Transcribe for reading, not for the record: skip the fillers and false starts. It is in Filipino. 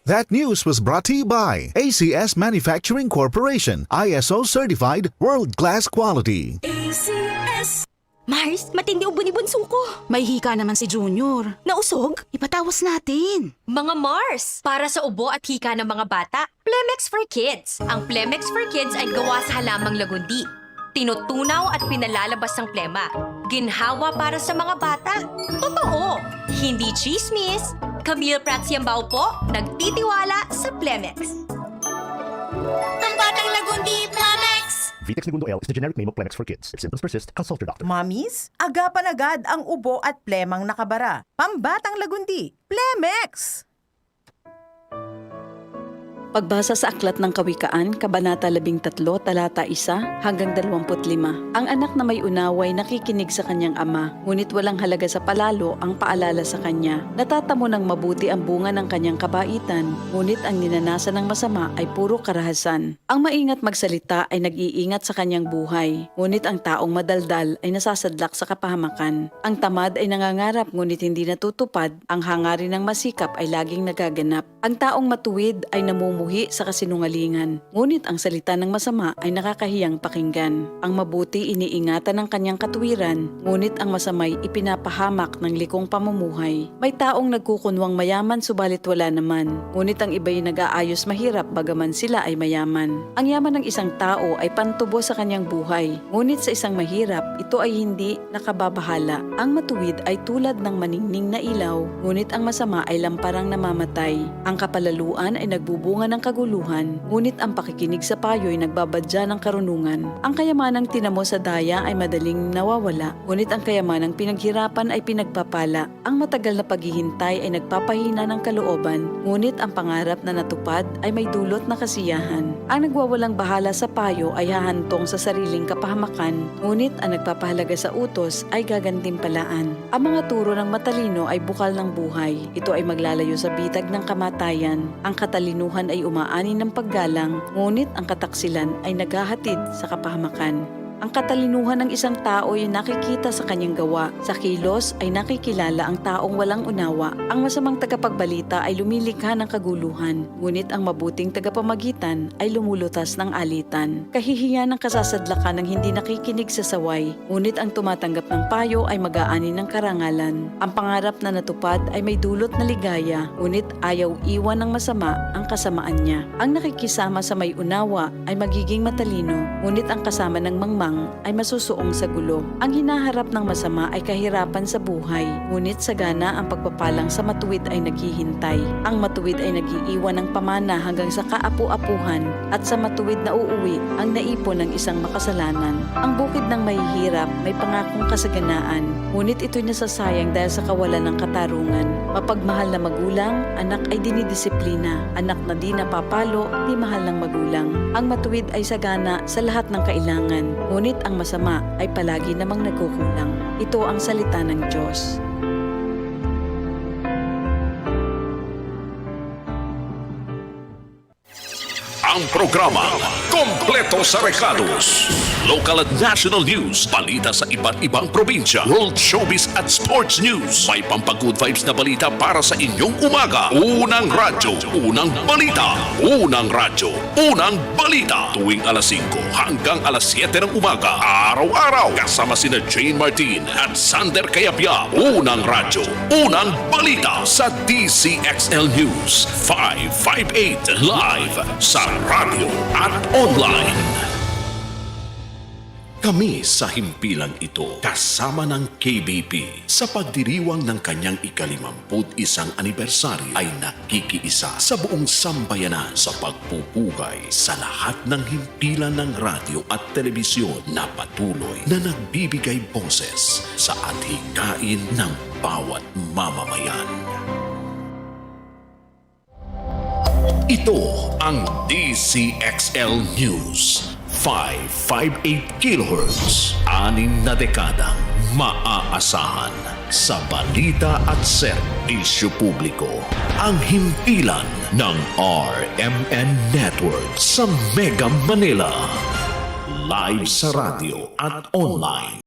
That news was brought to you by ACS Manufacturing Corporation, ISO certified world-class quality. ACS. Mars, matindi ubo ni bunso ko. May hika naman si Junior. Nausog? Ipatawas natin. Mga Mars, para sa ubo at hika ng mga bata, Plemex for Kids. Ang Plemex for Kids ay gawa sa halamang lagundi. Tinutunaw at pinalalabas ang plema. Ginhawa para sa mga bata. Totoo! Hindi chismis. Camille Pratsiambao po, nagtitiwala sa Plemex. Ang batang lagundi, Plemex! Vitex Segundo L is the generic name of Plemex for kids. If symptoms persist, consult your doctor. Mamis, agapan agad ang ubo at plemang nakabara. Pambatang lagundi, Plemex! Pagbasa sa Aklat ng Kawikaan, Kabanata 13, Talata 1 hanggang 25. Ang anak na may unaway nakikinig sa kanyang ama, ngunit walang halaga sa palalo ang paalala sa kanya. Natatamo ng mabuti ang bunga ng kanyang kabaitan, ngunit ang ninanasan ng masama ay puro karahasan. Ang maingat magsalita ay nag-iingat sa kanyang buhay, ngunit ang taong madaldal ay nasasadlak sa kapahamakan. Ang tamad ay nangangarap ngunit hindi natutupad, ang hangarin ng masikap ay laging nagaganap. Ang taong matuwid ay namumuhay sa kasinungalingan, ngunit ang salita ng masama ay nakakahiyang pakinggan. Ang mabuti iniingatan ng kanyang katuwiran, ngunit ang masamay ipinapahamak ng likong pamumuhay. May taong nagkukunwang mayaman subalit wala naman, ngunit ang iba'y nag-aayos mahirap bagaman sila ay mayaman. Ang yaman ng isang tao ay pantubo sa kanyang buhay, ngunit sa isang mahirap, ito ay hindi nakababahala. Ang matuwid ay tulad ng maningning na ilaw, ngunit ang masama ay lamparang namamatay. Ang kapalaluan ay nagbubunga ng kaguluhan, ngunit ang pakikinig sa payo ay nagbabadya ng karunungan. Ang kayamanang tinamo sa daya ay madaling nawawala, ngunit ang kayamanang pinaghirapan ay pinagpapala. Ang matagal na paghihintay ay nagpapahina ng kalooban, ngunit ang pangarap na natupad ay may dulot na kasiyahan. Ang nagwawalang bahala sa payo ay hahantong sa sariling kapahamakan, ngunit ang nagpapahalaga sa utos ay gagantimpalaan. Ang mga turo ng matalino ay bukal ng buhay. Ito ay maglalayo sa bitag ng kamatayan. Ang katalinuhan ay umaani ng paggalang, ngunit ang kataksilan ay naghahatid sa kapahamakan. Ang katalinuhan ng isang tao ay nakikita sa kanyang gawa. Sa kilos ay nakikilala ang taong walang unawa. Ang masamang tagapagbalita ay lumilikha ng kaguluhan, ngunit ang mabuting tagapamagitan ay lumulutas ng alitan. Kahihiyan ng kasasadlakan ng hindi nakikinig sa saway, ngunit ang tumatanggap ng payo ay mag-aani ng karangalan. Ang pangarap na natupad ay may dulot na ligaya, ngunit ayaw iwan ng masama ang kasamaan niya. Ang nakikisama sa may unawa ay magiging matalino, ngunit ang kasama ng mangmang ay masusuong sa gulo. Ang hinaharap ng masama ay kahirapan sa buhay, ngunit sagana ang pagpapalang sa matuwid ay naghihintay. Ang matuwid ay nag-iiwan ng pamana hanggang sa kaapu-apuhan, at sa matuwid na uuwi ang naipon ng isang makasalanan. Ang bukid ng mahihirap may pangakong kasaganaan, ngunit ito'y nasasayang dahil sa kawalan ng katarungan. Mapagmahal na magulang, anak ay dinidisiplina. Anak na di napapalo, di mahal ng magulang. Ang matuwid ay sagana sa lahat ng kailangan, ngunit ang masama ay palagi namang nagkukulang. Ito ang salita ng Diyos. Ang programa kompleto sa rekados. Local at national news, balita sa iba't ibang probinsya, world showbiz at sports news. May pampagood vibes na balita para sa inyong umaga. Unang radyo, unang balita. Unang radyo, unang balita. Tuwing alas 5 hanggang alas 7 ng umaga. Araw-araw kasama sina Jane Martin at Sander Kayapia. Unang radyo, unang balita sa DCXL News 558 live sa radyo at online. Kami sa himpilang ito kasama ng KBP sa pagdiriwang ng kanyang ika-51 anibersaryo ay nakikiisa sa buong sambayanan sa pagpupugay sa lahat ng himpilan ng radyo at telebisyon na patuloy na nagbibigay boses sa adhikain ng bawat mamamayan. Ito ang DCXL News 558 kHz, 6 na dekadang maaasahan sa balita at serbisyo publiko. Ang himpilan ng RMN Network sa Mega Manila. Live sa radyo at online